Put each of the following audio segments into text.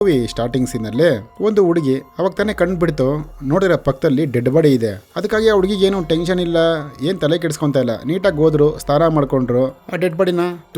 Movie starting ಸೀನಲ್ಲಿ ಒಂದು ಹುಡುಗಿ ಅವಾಗ ತಾನೇ ಕಂಡುಬಿಡ್ತು, ನೋಡಿದ್ರೆ ಪಕ್ಕದಲ್ಲಿ ಡೆಡ್ ಬಾಡಿ ಇದೆ. ಅದಕ್ಕಾಗಿ ಆ ಹುಡುಗಿಗೆ ಏನು ಟೆನ್ಷನ್ ಇಲ್ಲ, ಏನ್ ತಲೆ ಕೆಡಿಸ್ಕೊಂತ ಇಲ್ಲ. ನೀಟಾಗಿ ಹೋದ್ರು, ಸ್ನಾನ ಮಾಡ್ಕೊಂಡ್ರು, ಆ ಡೆಡ್ ಬಾಡಿನ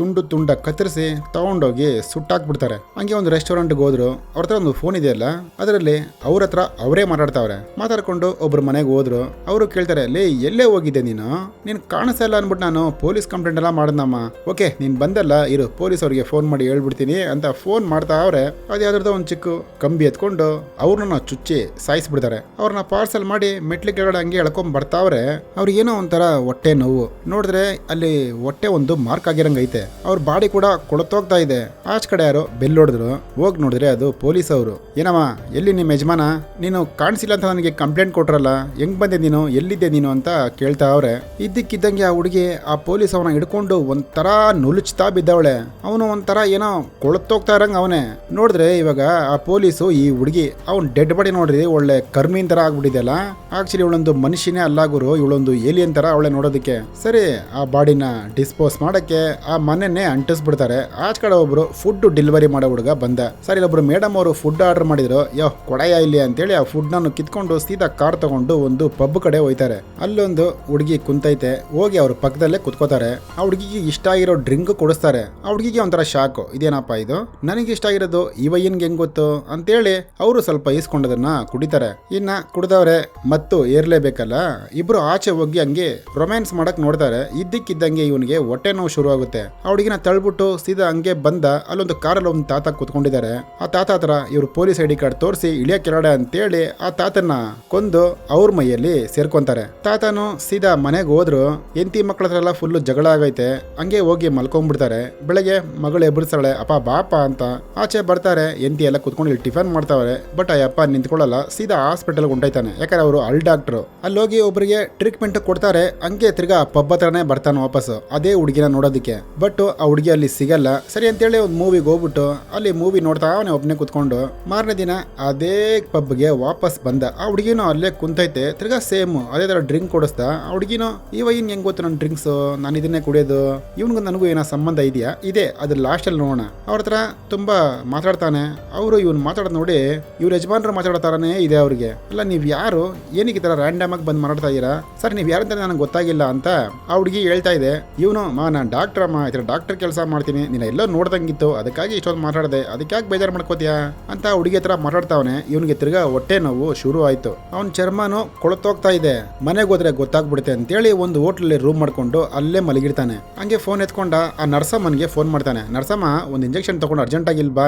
ತುಂಡ ಕತ್ತರಿಸಿ ತಗೊಂಡೋಗಿ ಸುಟ್ಟಾಕ್ಬಿಡ್ತಾರೆ. ಹಂಗೆ ಒಂದು ರೆಸ್ಟೋರೆಂಟ್ಗೆ ಹೋದ್ರು. ಅವ್ರ ಹತ್ರ ಒಂದು ಫೋನ್ ಇದೆಯಲ್ಲ, ಅದರಲ್ಲಿ ಅವ್ರ ಹತ್ರ ಅವರೇ ಮಾತಾಡ್ಕೊಂಡು ಒಬ್ರು ಮನೆಗೆ ಹೋದ್ರು. ಅವರು ಕೇಳ್ತಾರೆ, ಲೇ ಎಲ್ಲೇ ಹೋಗಿದ್ದೆ ನೀನು ಕಾಣಿಸ್ತಾ ಇಲ್ಲ ಅನ್ಬಿಟ್ಟು ನಾನು ಪೊಲೀಸ್ ಕಂಪ್ಲೇಂಟ್ ಎಲ್ಲ ಮಾಡಿದ್ನಮ್ಮ. ಓಕೆ ನೀನ್ ಬಂದಲ್ಲ, ಇರು ಪೊಲೀಸ್ ಅವ್ರಿಗೆ ಫೋನ್ ಮಾಡಿ ಹೇಳ್ಬಿಡ್ತೀನಿ ಅಂತ ಫೋನ್ ಮಾಡ್ತಾ ಅವ್ರೆ. ಅದ್ಯಾವ್ದು ಒಂದು ಚಿಕ್ಕ ಕಂಬಿ ಎತ್ಕೊಂಡು ಅವ್ರನ್ನ ಚುಚ್ಚಿ ಸಾಯಿಸ್ಬಿಡ್ತಾರೆ. ಅವ್ರನ್ನ ಪಾರ್ಸಲ್ ಮಾಡಿ ಮೆಟ್ಲಿ ಕೆಳಗಡೆ ಹಂಗೆ ಎಳ್ಕೊಂಡ್ ಬರ್ತಾವ್ರೆ. ಅವ್ರಿಗೇನೋ ಒಂಥರ ಹೊಟ್ಟೆ ನೋವು. ನೋಡಿದ್ರೆ ಅಲ್ಲಿ ಹೊಟ್ಟೆ ಒಂದು ಮಾರ್ಕ್ ಆಗಿರಂಗ್ ಐತೆ. ಅವ್ರ ಬಾಡಿ ಕೂಡ ಕೊಳತೋಗ್ತಾ ಇದೆ. ಆಚ ಕಡೆ ಯಾರೋ ಬೆಲ್ ಹೊಡೆದ್ರು. ಹೋಗಿ ನೋಡಿದ್ರೆ ಅದು ಪೊಲೀಸ್ ಅವರು. ಏನಮ್ಮ ಎಲ್ಲಿ ನಿಮ್ಮ ಯಜಮಾನ, ನೀನು ಕಾಣಿಸಿಲ್ಲ ಅಂತ ನನಗೆ ಕಂಪ್ಲೇಂಟ್ ಕೊಟ್ರಲ್ಲ, ಹೆಂಗ್ ಬಂದೆ ನೀನು, ಎಲ್ಲಿದ್ದೆ ನೀನು ಅಂತ ಕೇಳ್ತಾ ಅವ್ರೆ. ಇದ್ದಕ್ಕಿದ್ದಂಗೆ ಆ ಹುಡುಗಿ ಆ ಪೊಲೀಸ್ ಅವನ ಹಿಡ್ಕೊಂಡು ಒಂಥರ ನುಲುಚ್ತಾ ಬಿದ್ದವಳೆ. ಅವನು ಒಂಥರ ಏನೋ ಕೊಳತೋಗ್ತಾ ಇರಂಗ ಅವನೇ. ನೋಡಿದ್ರೆ ಇವಾಗ ಆ ಪೊಲೀಸು ಈ ಹುಡುಗಿ ಅವ್ನ್ ಡೆಡ್ ಬಾಡಿ ನೋಡ್ರಿ ಒಳ್ಳೆ ಕರ್ಮೀನ್ ತರ ಆಗ್ಬಿಟ್ಟಿದೆಲ್ಲ. ಆಕ್ಚುಲಿ ಇವಳೊಂದು ಮನುಷ್ಯನೇ ಅಲ್ಲ ಗುರು, ಇವಳೊಂದು ಏಲಿಯನ್ ತರ ಅವಳೆ ನೋಡೋದಕ್ಕೆ. ಸರಿ ಆ ಬಾಡಿನ ಡಿಸ್ಪೋಸ್ ಮಾಡಕ್ಕೆ ಆ ಮನೆಯನ್ನೇ ಅಂಟಿಸ್ಬಿಡ್ತಾರೆ. ಆಚ ಕಡೆ ಒಬ್ರು ಫುಡ್ ಡೆಲಿವರಿ ಮಾಡೋ ಹುಡುಗ ಬಂದ. ಸರಿ ಒಬ್ರು ಮೇಡಮ್ ಅವರು ಫುಡ್ ಆರ್ಡರ್ ಮಾಡಿದ್ರು. ಕೊಡಯ ಇಲ್ಲಿ ಅಂತೇಳಿ ಆ ಫುಡ್ ನಾನು ಕಿತ್ಕೊಂಡು ಸೀದಾ ಕಾರ್ ತಗೊಂಡು ಒಂದು ಪಬ್ ಕಡೆ ಹೋಯ್ತಾರೆ. ಅಲ್ಲೊಂದು ಹುಡುಗಿ ಕುಂತೈತೆ. ಹೋಗಿ ಅವ್ರ ಪಕ್ಕದಲ್ಲೇ ಕುತ್ಕೋತಾರೆ. ಆ ಹುಡುಗಿಗೆ ಇಷ್ಟ ಆಗಿರೋ ಡ್ರಿಂಕ್ ಕೊಡಿಸ್ತಾರೆ. ಆ ಹುಡುಗಿಗೆ ಒಂಥರ ಶಾಕ್, ಇದೇನಪ್ಪ ಇದು, ನನಗೆ ಇಷ್ಟ ಆಗಿರೋದು ಇವಯ್ಯನ್ಗೆ ಹೆಂಗ್ ಗೊತ್ತು ಅಂತೇಳಿ ಅವರು ಸ್ವಲ್ಪ ಈಸ್ಕೊಂಡದನ್ನ ಕುಡಿತಾರೆ. ಇನ್ನ ಕುಡ್ದವ್ರೆ ಮತ್ತು ಏರ್ಲೇಬೇಕಲ್ಲ, ಇಬ್ರು ಆಚೆ ಹೋಗಿ ಹಂಗೆ ರೊಮ್ಯಾನ್ಸ್ ಮಾಡಕ್ ನೋಡ್ತಾರೆ. ಇದ್ದಕ್ಕಿದ್ದಂಗೆ ಇವನಿಗೆ ಹೊಟ್ಟೆ ನೋವು ಶುರು ಆಗುತ್ತೆ. ಆ ಹುಡುಗಿನ ತಳ್ಬಿಟ್ಟು ಸೀದಾ ಹಂಗೆ ಬಂದ. ಅಲ್ಲೊಂದು ಕಾರಲ್ಲಿ ಒಂದು ತಾತ ಕುತ್ಕೊಂಡಿದ್ದಾರೆ. ಆ ತಾತ ಹತ್ರ ಇವ್ರು ಪೊಲೀಸ್ ಐಡಿ ಕಾರ್ಡ್ ತೋರಿಸಿ ಇಳಿಯ ಕೆಳಗಡೆ ಅಂತೇಳಿ ಆ ತಾತನ ಕೊಂದು ಅವ್ರ ಮೈಯಲ್ಲಿ ಸೇರ್ಕೊಂತಾರೆ. ತಾತನು ಸೀದಾ ಮನೆಗೆ ಹೋದ್ರು. ಎಂತಿ ಮಕ್ಕಳ ಹತ್ರ ಎಲ್ಲ ಫುಲ್ ಜಗಳ ಆಗೈತೆ. ಹಂಗೆ ಹೋಗಿ ಮಲ್ಕೊಂಡ್ಬಿಡ್ತಾರೆ. ಬೆಳಗ್ಗೆ ಮಗಳು ಎಬ್ಬರಿಸ್ತಾಳೆ, ಅಪ್ಪ ಬಾಪ ಅಂತ. ಆಚೆ ಬರ್ತಾರೆ. ಎಂತಿ ಎಲ್ಲ ಕುತ್ಕೊಂಡು ಇಲ್ಲಿ ಟಿಫನ್ ಮಾಡ್ತಾವ್ರೆ. ಬಟ್ ಅಯ್ಯಪ್ಪ ನಿಂತ್ಕೊಳ್ಳಲ್ಲ, ಸೀದಾ ಹಾಸ್ಪಿಟಲ್ ಹೊಂಟೈತಾನೆ. ಯಾಕಂದ್ರೆ ಅವರು ಅಲ್ ಡಾಕ್ಟ್ರು. ಅಲ್ಲಿ ಹೋಗಿ ಒಬ್ಬರಿಗೆ ಟ್ರೀಟ್ಮೆಂಟ್ ಕೊಡ್ತಾರೆ. ಹಂಗೆ ತಿರ್ಗಾ ಪಬ್ ಹತ್ರನೇ ಬರ್ತಾನೆ ವಾಪಸ್ ಅದೇ ಹುಡುಗಿನ ನೋಡೋದಕ್ಕೆ. ಬಟ್ ಆ ಹುಡುಗಿ ಅಲ್ಲಿ ಸಿಗಲ್ಲ. ಸರಿ ಅಂತೇಳಿ ಒಂದು ಮೂವಿಗೆ ಹೋಗ್ಬಿಟ್ಟು ಅಲ್ಲಿ ಮೂವಿ ನೋಡ್ತಾ ಅವನೇ ಒಬ್ಬನೇ ಕುತ್ಕೊಂಡು ಮಾರನೇ ದಿನ ಅದೇ ಪಬ್ಗೆ ವಾಪಸ್ ಬಂದ. ಆ ಹುಡುಗಿನೂ ಅಲ್ಲೇ ಕುಂತೈತೆ. ತಿರ್ಗಾ ಸೇಮ್ ಅದೇ ತರ ಡ್ರಿಂಕ್ ಕೊಡಿಸ್ತಾ. ಆ ಹುಡುಗಿನೂ ಇನ್ ಹೆಂಗ್ ಗೊತ್ತು ನನ್ನ ಡ್ರಿಂಕ್ಸ್, ನಾನು ಇದನ್ನೇ ಕುಡಿಯೋದು, ಇವನ್ಗೂ ನನಗೂ ಏನೋ ಸಂಬಂಧ ಇದೆಯಾ, ಇದೆ ಅದು ಲಾಸ್ಟ್ ಅಲ್ಲಿ ನೋಡೋಣ. ಅವ್ರ ಹತ್ರ ತುಂಬಾ ಮಾತಾಡ್ತಾನೆ. ಅವರು ಇವನ್ ಮಾತಾಡೋದು ನೋಡಿ ಇವ್ರ ಯಜಮಾನ್ರು ಮಾತಾಡ್ತಾರನೇ ಇದೆ ಅವ್ರಿಗೆ. ಅಲ್ಲ ನೀವ್ ಯಾರು, ಏನಕ್ಕೆ ಈ ತರ ರ್ಯಾಂಡಮ್ ಆಗಿ ಬಂದ್ ಮಾತಾಡ್ತಾ ಇದೀರಾ ಸರ್, ನೀವ್ ಯಾರಂತ ನನಗೆ ಗೊತ್ತಾಗಿಲ್ಲ ಅಂತ ಆ ಹುಡುಗಿ ಹೇಳ್ತಾ ಇದೆ. ಇವನು ನಾನು ಡಾಕ್ಟರ್ ಅಮ್ಮ, ಈ ತರ ಡಾಕ್ಟರ್ ಕೆಲಸ ಮಾಡ್ತೀನಿ, ನೀನು ಎಲ್ಲೋ ನೋಡ್ದಂಗಿತ್ತು, ಅದಕ್ಕಾಗಿ ಇಷ್ಟೊಂದು ಮಾತಾಡದೆ, ಅದಕ್ಕಾಗಿ ಬೇಜಾರು ಮಾಡ್ಕೋತೀಯಾ ಅಂತ ಹುಡುಗಿ ಹತ್ರ ಮಾತಾಡ್ತಾವನೆ. ಇವನಿಗೆ ತಿರ್ಗಾ ಹೊಟ್ಟೆ ನೋವು ಶುರು ಆಯ್ತು. ಅವ್ನ ಚರ್ಮನು ಕೊಳತೋಗ್ತಾ ಇದೆ. ಮನೆಗೆ ಹೋದ್ರೆ ಗೊತ್ತಾಗ್ಬಿಡುತ್ತೆ ಅಂತೇಳಿ ಒಂದು ಹೋಟ್ಲಲ್ಲಿ ರೂಮ್ ಮಾಡ್ಕೊಂಡು ಅಲ್ಲೇ ಮಲಗಿರ್ತಾನೆ. ಹಂಗೆ ಫೋನ್ ಎತ್ಕೊಂಡ ಆ ನರ್ಸಮ್ಮನ್ಗೆ ಫೋನ್ ಮಾಡ್ತಾನೆ. ನರ್ಸಮ್ಮ ಒಂದು ಇಂಜೆಕ್ಷನ್ ತಗೊಂಡು ಅರ್ಜೆಂಟ್ ಆಗಿಲ್ಬಾ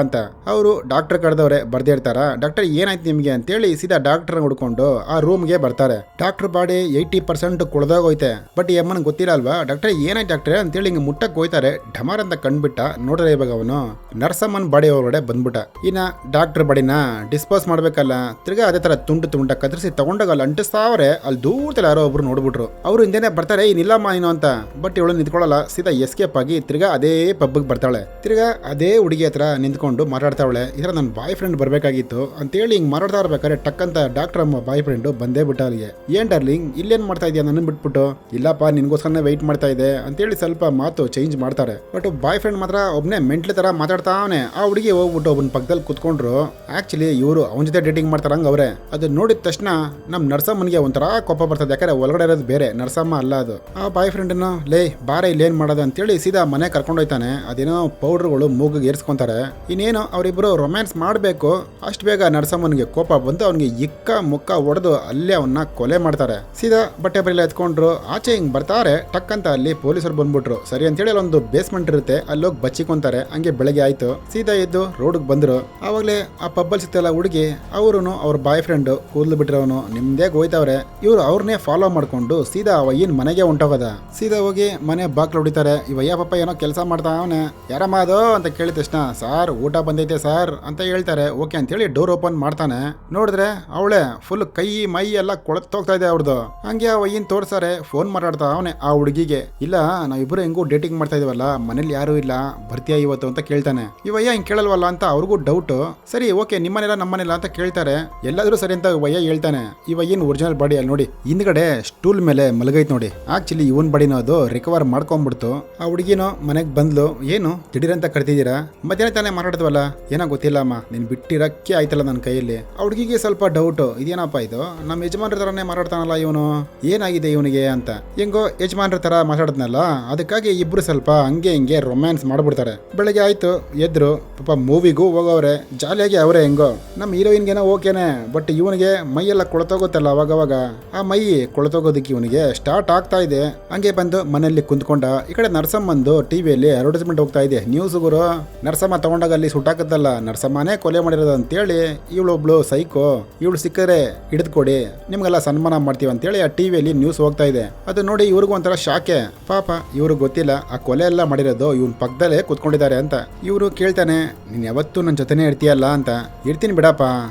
ಅಂತ. ಅವರು ಡಾಕ್ಟರ್ ಕರೆದವ್ರೆ ಬರ್ದೇ ಇರ್ತಾರ. ಡಾಕ್ಟರ್ ಏನಾಯ್ತು ನಿಮ್ಗೆ ಅಂತೇಳಿ ಸೀದಾ ಡಾಕ್ಟರ್ ಹುಡ್ಕೊಂಡು ಆ ರೂಮ್ಗೆ ಬರ್ತಾರೆ. Doctor body 80% ಕೊಳ್ದೋಗೋಯ್ತೆ. ಬಟ್ ಈ ಅಮ್ಮನ್ ಗೊತ್ತಿಲ್ಲ ಅಲ್ವಾ, ಡಾಕ್ಟರ್ ಏನಾಯ್ತು ಡಾಕ್ಟ್ರೆ ಅಂತೇಳಿ ಹಿಂಗೆ ಮುಟ್ಟಕ್ ಹೋಯ್ತಾರೆ. ಢಮಾರ್ ಅಂತ ಕಂಡ್ಬಿಟ್ಟ. ನೋಡ್ರೆ ಇವಾಗ ಅವನು ನರ್ಸಮ್ಮನ್ ಬಾಡಿ ಒಳಗಡೆ ಬಂದ್ಬಿಟ್ಟ. ಇನ್ನ ಡಾಕ್ಟರ್ ಬಾಡಿನ ಡಿಸ್ಪೋಸ್ ಮಾಡ್ಬೇಕಲ್ಲ, ತಿರ್ಗಾ ಅದೇ ತರ ತುಂಡ ಕತ್ತರಿಸಿ ತಗೊಂಡಾಗ ಅಲ್ಲಿ ಅಂಟಿಸ್ತಾವ್ರೆ. ಅಲ್ಲಿ ದೂರದಲ್ಲಿ ಯಾರೋ ಒಬ್ರು ನೋಡ್ಬಿಟ್ರು. ಅವ್ರು ಹಿಂದೆನೆ ಬರ್ತಾರೆ, ನಿಲ್ಲಮ್ಮ ನೀನು ಅಂತ. ಬಟ್ ಇವಳು ನಿಂತ್ಕೊಳ್ಳಲ್ಲ, ಸೀದಾ ಎಸ್ಕೇಪ್ ಆಗಿ ತಿರ್ಗಾ ಅದೇ ಪಬ್ಗೆ ಬರ್ತಾಳೆ. ತಿರ್ಗಾ ಅದೇ ಹುಡುಗಿ ಹತ್ರ ನಿಂತ್ಕೊಂಡು ಮಾತಾಡ್ತಾವಳೆ. ಇದರ ನನ್ನ ಬಾಯ್ ಫ್ರೆಂಡ್ ಬರ್ಬೇಕಾಗಿತ್ತು ಅಂತೇಳಿ ಹಿಂಗ್ ಮಾತಾಡ್ತಾ ಇರ್ಬೇಕಾದ್ರೆ ಟಕ್ ಅಂತ ಡಾಕ್ಟರ್ ಅಮ್ಮ ಬಾಯ್ ಫ್ರೆಂಡ್ ಬಂದೇ ಬಿಟ್ಟ ಅಲ್ಲಿಗೆ. ಏನ್ ಡಾರ್ಲಿಂಗ್ ಇಲ್ಲೇನ್ ಮಾಡ್ತಾ ಇದೆಯಾ ನನ್ನ ಬಿಟ್ಬಿಟ್ಟು? ಇಲ್ಲಪ್ಪ ನಿನ್ಗೋಸ್ಕರನೇ ವೆಯ್ಟ್ ಮಾಡ್ತಾ ಇದೆ ಅಂತೇಳಿ ಸ್ವಲ್ಪ ಮಾತು ಚೇಂಜ್ ಮಾಡ್ತಾರೆ. ಬಟ್ ಬಾಯ್ ಫ್ರೆಂಡ್ ಮಾತ್ರ ಒಬ್ನೇ ಮೆಂಟ್ಲಿ ತರ ಮಾತಾಡ್ತಾವನೆ. ಆ ಹುಡುಗಿ ಹೋಗ್ಬಿಟ್ಟು ಒಬ್ಬನ ಪಕ್ಕದಲ್ಲಿ ಕುತ್ಕೊಂಡ್ರು. ಆಕ್ಚುಲಿ ಇವರು ಅವನ ಜೊತೆ ಡೇಟಿಂಗ್ ಮಾಡ್ತಾರಂಗ ಅವ್ರೆ. ಅದು ನೋಡಿದ ತಕ್ಷಣ ನಮ್ ನರ್ಸಮ್ಮನಿಗೆ ಒಂಥರ ಕೋಪ ಬರ್ತದೆ. ಯಾಕಂದ್ರೆ ಒಳಗಡೆ ಇರೋದು ಬೇರೆ, ನರ್ಸಮ್ಮ ಅಲ್ಲ ಅದು. ಆ ಬಾಯ್ ಫ್ರೆಂಡ್ ಲೇ ಬಾರ ಇಲ್ಲಿ ಏನ್ ಮಾಡೋದು ಅಂತೇಳಿ ಸೀದಾ ಮನೆ ಕರ್ಕೊಂಡೋಯ್ತಾನೆ. ಅದೇನೋ ಪೌಡರ್ಗಳು ಮೂಗಿಗೆ ಏರ್ಸ್ಕೊಂತಾರೆ. ಇನ್ನೇನು ಅವರಿಬ್ರು ರೊಮ್ಯಾನ್ಸ್ ಮಾಡ್ಬೇಕು. ಅಷ್ಟು ಬೇಗ ನರ್ಸಮ್ಮನಿಗೆ ಕೋಪ ಬಂದು ಅವನಿಗೆ ಇಕ್ಕ ಮುಕ್ಕ ಹೊಡೆದು ಅಲ್ಲೇ ಅವನ್ನ ಕೊಲೆ ಮಾಡ್ತಾರೆ. ಸೀದಾ ಬಟ್ಟೆ ಬರೆಲ್ಲ ಎತ್ಕೊಂಡ್ರು. ಆಚೆ ಹಿಂಗ್ ಬರ್ತಾರೆ. ಟಕ್ ಅಂತ ಅಲ್ಲಿ ಪೊಲೀಸರು ಬಂದ್ಬಿಟ್ರು. ಸರಿ ಅಂತೇಳಿ ಅಲ್ಲೊಂದು ಬೇಸ್ಮೆಂಟ್ ಇರುತ್ತೆ, ಅಲ್ಲೋಗಿ ಬಚ್ಚಿಕೊಂತಾರೆ. ಹಂಗೆ ಬೆಳಗ್ಗೆ ಆಯ್ತು. ಸೀದಾ ಎದ್ದು ರೋಡ್ಗೆ ಬಂದ್ರು. ಆವಾಗಲೇ ಆ ಪಬ್ಬಲ್ ಸಿಗ್ತಲ್ಲ ಹುಡುಗಿ, ಅವರುನು ಅವ್ರ ಬಾಯ್ ಫ್ರೆಂಡ್ ಕೂದಲು ಬಿಟ್ಟಿರೋನು ನಿಮ್ದೇ ಹೋಯ್ತವ್ರೆ. ಇವ್ರು ಅವ್ರನ್ನೇ ಫಾಲೋ ಮಾಡ್ಕೊಂಡು ಸೀದಾ ಅವ ಏನ್ ಮನೆಗೆ ಹೊಂಟೋಗದ. ಸೀದಾ ಹೋಗಿ ಮನೆ ಬಾಕ್ಲು ಹೊಡಿತಾರೆ. ಇವಯ್ಯ ಪಾಪ ಏನೋ ಕೆಲಸ ಮಾಡ್ತಾ ಅವನೇ. ಯಾರಮ್ಮ ಅದು ಅಂತ ಕೇಳಿದ ತಕ್ಷಣ ಸಾರ್ ಊಟ ಬಂದೈತೆ ಸಾರ್ ಅಂತ ಹೇಳ್ತಾರೆ. ಓಕೆ ಅಂತೇಳಿ ಡೋರ್ ಓಪನ್ ಮಾಡ್ತಾನೆ. ನೋಡಿದ್ರೆ ಅವಳೆ ಫುಲ್ ಕೈ ಮೈ ಎಲ್ಲ ಕೊಳತೋಗ್ತಾ ಇದೆ ಅವ್ರದ್ದು. ಹಂಗೆ ಅವ ಏನ್ ತೋರ್ಸಾರೆ ಫೋನ್ ಮಾತಾಡ್ತಾ ಅವನೇ ಆ ಹುಡುಗಿಗೆ. ಇಲ್ಲ ನಾವಿಬ್ರು ಹೆಂಗೂ ಡೇಟಿಂಗ್ ಮಾಡ್ತಾ ಇದೀವಲ್ಲ, ಮನೇಲಿ ಯಾರು ಇಲ್ಲ, ಬರ್ತೀಯಾ ಇವತ್ತು ಅಂತ ಕೇಳ್ತಾನೆ. ಇವಯ್ಯ ಹಿಂಗ್ ಕೇಳಲ್ವಲ್ಲ ಅಂತ ಅವ್ರಿಗೂ ಡೌಟ್. ಸರಿ ಓಕೆ ನಿಮ್ಮನೆಲ್ಲ ನಮ್ಮನೆಲ್ಲ ಅಂತ ಕೇಳ್ತಾರೆ. ಎಲ್ಲಾದ್ರೂ ಸರಿ ಅಂತ ವಯ್ಯ ಹೇಳ್ತಾನೆ. ಇವ ಏನ್ ಒರಿಜಿನಲ್ ಬಾಡಿ ಅಲ್ಲಿ ನೋಡಿ ಹಿಂದ್ಗಡೆ ಸ್ಟೂಲ್ ಮೇಲೆ ಮಲಗೈತ್ ನೋಡಿ. ಆಕ್ಚುಲಿ ಇವನ್ ಬಾಡಿನೋ ಅದು ರಿಕವರ್ ಮಾಡ್ಕೊಂಡ್ಬಿಡ್ತು. ಆ ಹುಡುಗಿನೋ ಮನೆಗ್ ಬಂದ್ಲು. ಏನು ದಿಢೀರಂತ ಕರ್ತಿದ್ದೀರಾ, ಮಧ್ಯಾಹ್ನ ತಾನೇ ಮಾತಾಡ್ತವಲ್ಲ, ಏನೋ ಗೊತ್ತಿಲ್ಲ ಗೊತ್ತಿಲ್ಲಮ್ಮ, ನೀನ್ ಬಿಟ್ಟಿರಕ್ಕೆ ಆಯ್ತಲ್ಲ ನನ್ನ ಕೈಯಲ್ಲಿ. ಆ ಹುಡುಗಿಗೆ ಸ್ವಲ್ಪ ಡೌಟ್, ಇದೇನಪ್ಪ ಇದು ನಮ್ಮ ಯಜಮಾನ್ರ ತರನೇ ಮಾತಾಡ್ತಾನಲ್ಲ ಇವನು, ಏನಾಗಿದೆ ಇವನಿಗೆ ಅಂತ. ಹೆಂಗೋ ಯಜಮಾನ್ರ ತರ ಮಾತಾಡದ್ನಲ್ಲ, ಅದಕ್ಕಾಗಿ ಇಬ್ರು ಸ್ವಲ್ಪ ಹಂಗೆ ಹಿಂಗೆ ರೊಮ್ಯಾನ್ಸ್ ಮಾಡ್ಬಿಡ್ತಾರೆ. ಬೆಳಗ್ಗೆ ಆಯ್ತು, ಎದ್ರು ಪಾಪ ಮೂವಿಗೂ ಹೋಗೋವ್ರೆ, ಜಾಲಿಯಾಗಿ ಅವರೇ. ಹೆಂಗೋ ನಮ್ಮ ಹೀರೋಯಿನ್ಗೇನೋ ಓಕೆನೆ, ಬಟ್ ಇವನಿಗೆ ಮೈಯೆಲ್ಲ ಕೊಳತೋಗುತ್ತಲ್ಲ ಅವಾಗವಾಗ, ಆ ಮೈ ಕೊಳತೋಗೋದಕ್ಕೆ ಇವನಿಗೆ ಸ್ಟಾರ್ಟ್ ಆಗ್ತಾ ಇದೆ. ಹಂಗೆ ಬಂದು ಮನೆಯಲ್ಲಿ ಕುಂತ್ಕೊಂಡ. ಈ ಕಡೆ ನರಸಮ್ಮಂದು ಟಿವಿಯಲ್ಲಿ ಅಡ್ವರ್ಟೈಸ್ಮೆಂಟ್ ಹೋಗ್ತಾ ಇದೆ. ನ್ಯೂಸ್ ಗುರು, ನರಸಮ್ಮ ತಗೊಂಡಾಗ ಅಲ್ಲಿ ಸುಟ್ಟಾಕತ್ತಲ್ಲ, ನರಸಮ್ಮನೇ ಕೊಲೆ ಮಾಡಿರೋದು ಅಂತೇಳಿ ಇವಳೊಬ್ಳು ಸೈಕೋ, ಇವಳು ಸಿಕ್ಕರೆ ಹಿಡಿದುಕೊಡಿ ನಿಮ್ಗೆಲ್ಲ ಸನ್ಮಾನ ಮಾಡ್ತೀವಿ ಅಂತೇಳಿ ಆ ಟಿವಿಯಲ್ಲಿ ನ್ಯೂಸ್ ಹೋಗ್ತಾ ಇದೆ. ಅದು ನೋಡಿ ಇವ್ರಿಗೂ ಒಂಥರ ಶಾಕೆ. ಪಾಪ ಇವ್ರಿಗೆ ಗೊತ್ತಿಲ್ಲ ಆ ಕೊಲೆ ಎಲ್ಲ ಮಾಡಿರೋದು ಇವನ್ ಪಕ್ಕದಲ್ಲೇ ಕುತ್ಕೊಂಡಿದ್ದಾರೆ ಅಂತ. ಇವರು ಕೇಳ್ತಾನೆ, ನೀನ್ ಯಾವತ್ತೂ ನನ್ನ ಜೊತೆನೇ ಇರ್ತೀಯಲ್ಲ ಅಂತ. ಇರ್ತೀನಿ ಬಿಡಪ್ಪ.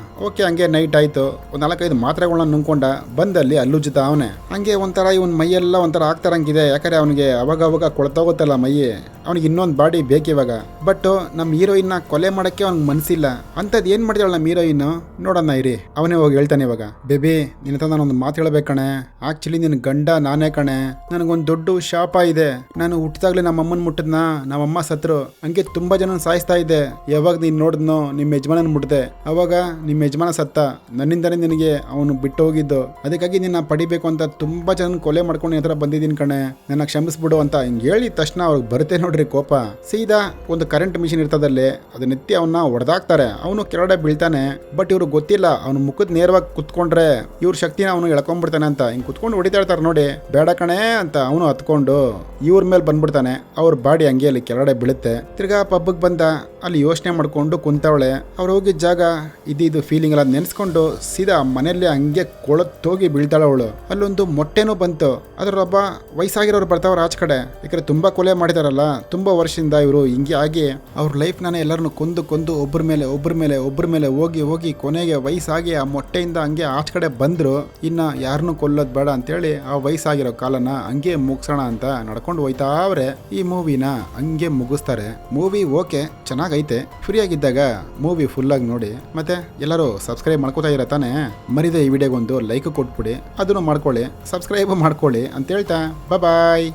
ಓಕೆ. ಹಂಗೆ ನೈಟ್ ಆಯ್ತು, ಒಂದ್ 4-5 ಮಾತ್ರೆಗಳನ್ನ ನುಂಗ್ಕೊಂಡ ಬಂದಲ್ಲಿ ಅಲ್ಲುಜ್ಜುತ್ತಾ ಅವನೇ. ಹಂಗೆ ಒಂಥರ ಇವನ್ ಮೈಯೆಲ್ಲ ಒಂಥರ ಆಗ್ತಾರಂಗಿದೆ. ಯಾಕಂದ್ರೆ ಅವನಿಗೆ ಅವಾಗ ಕೊಳ್ತೋಗುತ್ತಲ್ಲ ಮೈ, ಅವನಿಗೆ ಇನ್ನೊಂದು ಬಾಡಿ ಬೇಕಿವಾಗ. ಬಟ್ ನಮ್ಮ ಹೀರೋಯಿನ್ ಕೊಲೆ ಮಾಡಕ್ಕೆ ಅವ್ನಿಗೆ ಮನ್ಸಿಲ್ಲ. ಅಂತದ್ ಏನ್ ಮಾಡಿದಾಳ ನಮ್ಮ ಹೀರೋಯಿನ್ ನೋಡೋಣ ಇರಿ. ಅವನೇ ಹೋಗಿ ಹೇಳ್ತಾನೆ ಇವಾಗ, ಬೇಬಿ ನಿನ್ನ ಹತ್ರ ನಾನೊಂದು ಮಾತು ಹೇಳ್ಬೇಕಣೆ. ಆಕ್ಚುಲಿ ನಿನ್ ಗಂಡ ನಾನೇ ಕಣೆ. ನನಗೊಂದು ದೊಡ್ಡ ಶಾಪ ಇದೆ. ನಾನು ಹುಟ್ಟಿದಾಗ್ಲೇ ನಮ್ಮ ಅಮ್ಮನ ಮುಟ್ಟದ್ನ, ನಮ್ಮಮ್ಮ ಸತ್ರು. ಹಂಗೆ ತುಂಬಾ ಜನ ಸಾಯಿಸ್ತಾ ಇದ್ದೆ. ಯಾವಾಗ ನೀನ್ ನೋಡಿದ್ನೋ ನಿಮ್ಮ ಯಜಮಾನನ್ ಮುಟ್ದೆ, ಅವಾಗ ನಿಮ್ಮ ಯಜಮಾನ ಸತ್ತ. ನನ್ನಿಂದನೇ ನಿನಗೆ ಅವನು ಬಿಟ್ಟು ಹೋಗಿದ್ದು. ಅದಕ್ಕಾಗಿ ನಿನ್ನ ಪಡಿಬೇಕು ಅಂತ ತುಂಬಾ ಜನ ಕೊಲೆ ಮಾಡ್ಕೊಂಡು ನಿನ್ನ ಹತ್ರ ಬಂದಿದ್ದೀನಿ ಕಣೆ, ನನ್ನ ಕ್ಷಮಿಸ್ಬಿಡು ಅಂತ ಹಿಂಗೆ ಹೇಳಿದ ತಕ್ಷಣ ಅವ್ರಿಗೆ ಬರುತ್ತೆ ನೋಡ್ರಿ ಕೋಪ. ಸೀದಾ ಒಂದು ಕರೆಂಟ್ ಮಿಷಿನ್ ಇರ್ತದಲ್ಲಿ ಅದನ್ನ ಎತ್ತಿ ಅವನ್ನ ಹೊಡೆದಾಕ್ತಾರೆ. ಅವನು ಕೆಳಗಡೆ ಬೀಳ್ತಾನೆ. ಬಟ್ ಇವ್ರಿಗೆ ಗೊತ್ತಿಲ್ಲ ಅವನು ಮುಖದ ನೇರವಾಗಿ ಕುತ್ಕೊಂಡ್ರೆ ಇವ್ರ ಶಕ್ತಿನ ಅವನು ಎಳ್ಕೊಂಡ್ಬಿಡ್ತಾನೆ ಅಂತ. ಹಿಂಗೆ ಕುತ್ಕೊಂಡು ಹೊಡಿತಾ ಇರ್ತಾರೆ ನೋಡಿ, ಬೇಡ ಕಣೆ ಅಂತ ಅವನು ಹತ್ಕೊಂಡು ಇವ್ರ ಮೇಲೆ ಬಂದ್ಬಿಡ್ತಾನೆ. ಅವ್ರ ಬಾಡಿ ಹಂಗೆ ಅಲ್ಲಿ ಕೆಳಗಡೆ ಬೀಳುತ್ತೆ. ತಿರ್ಗಾ ಪಬ್ಬಕ್ಕೆ ಬಂದ, ಅಲ್ಲಿ ಯೋಚನೆ ಮಾಡ್ಕೊಂಡು ಕುಂತವಳೆ. ಅವ್ರು ಹೋಗಿದ್ದ ಜಾಗ ಇದು ಫೀಲಿಂಗ್ ಎಲ್ಲ ನೆನೆಸ್ಕೊಂಡು ಸೀದಾ ಮನೆಯಲ್ಲಿ ಹಂಗೆ ಕೊಳತ್ತೋಗಿ ಬೀಳ್ತಾಳೆ ಅವಳು. ಅಲ್ಲೊಂದು ಮೊಟ್ಟೆನೂ ಬಂತು. ಅದ್ರೊಬ್ಬ ವಯಸ್ಸಾಗಿರೋರು ಬರ್ತಾವ್ರ ಆಚ ಕಡೆ. ಯಾಕಂದ್ರೆ ತುಂಬಾ ಕೊಲೆ ಮಾಡಿದಾರಲ್ಲ, ತುಂಬಾ ವರ್ಷದಿಂದ ಇವರು ಹಿಂಗೆ ಆಗಿ ಅವ್ರ ಲೈಫ್ ನಾನೇ ಎಲ್ಲರನ್ನು ಕೊಂದು ಒಬ್ಬರ ಮೇಲೆ ಹೋಗಿ ಕೊನೆಗೆ ವಯಸ್ಸಾಗಿ ಆ ಮೊಟ್ಟೆಯಿಂದ ಹಂಗೆ ಆಚ ಕಡೆ ಬಂದ್ರು. ಇನ್ನ ಯಾರನ್ನು ಕೊಲ್ಲೋದ್ ಬೇಡ ಅಂತೇಳಿ ಆ ವಯಸ್ಸಾಗಿರೋ ಕಾಲನ ಹಂಗೆ ಮುಗಿಸೋಣ ಅಂತ ನಡ್ಕೊಂಡು ಹೋಯ್ತಾವ್ರೆ. ಈ ಮೂವಿನ ಹಂಗೆ ಮುಗಿಸ್ತಾರೆ. ಮೂವಿ ಓಕೆ, ಚೆನ್ನಾಗೈತೆ. ಫ್ರೀ ಆಗಿದ್ದಾಗ ಮೂವಿ ಫುಲ್ ಆಗಿ ನೋಡಿ. ಮತ್ತೆ ಎಲ್ಲರೂ ಸಬ್ಸ್ಕ್ರೈಬ್ ಮಾಡ್ಕೋತಾ ಇರ ತಾನೆ. ಮರಿದೆ ಈ ವಿಡಿಯೋಗೊಂದು ಲೈಕ್ ಕೊಟ್ಬಿಡಿ, ಅದನ್ನು ಮಾಡ್ಕೊಳ್ಳಿ, ಸಬ್ಸ್ಕ್ರೈಬ್ ಮಾಡ್ಕೊಳ್ಳಿ ಅಂತ ಹೇಳ್ತಾ ಬಾಯ್.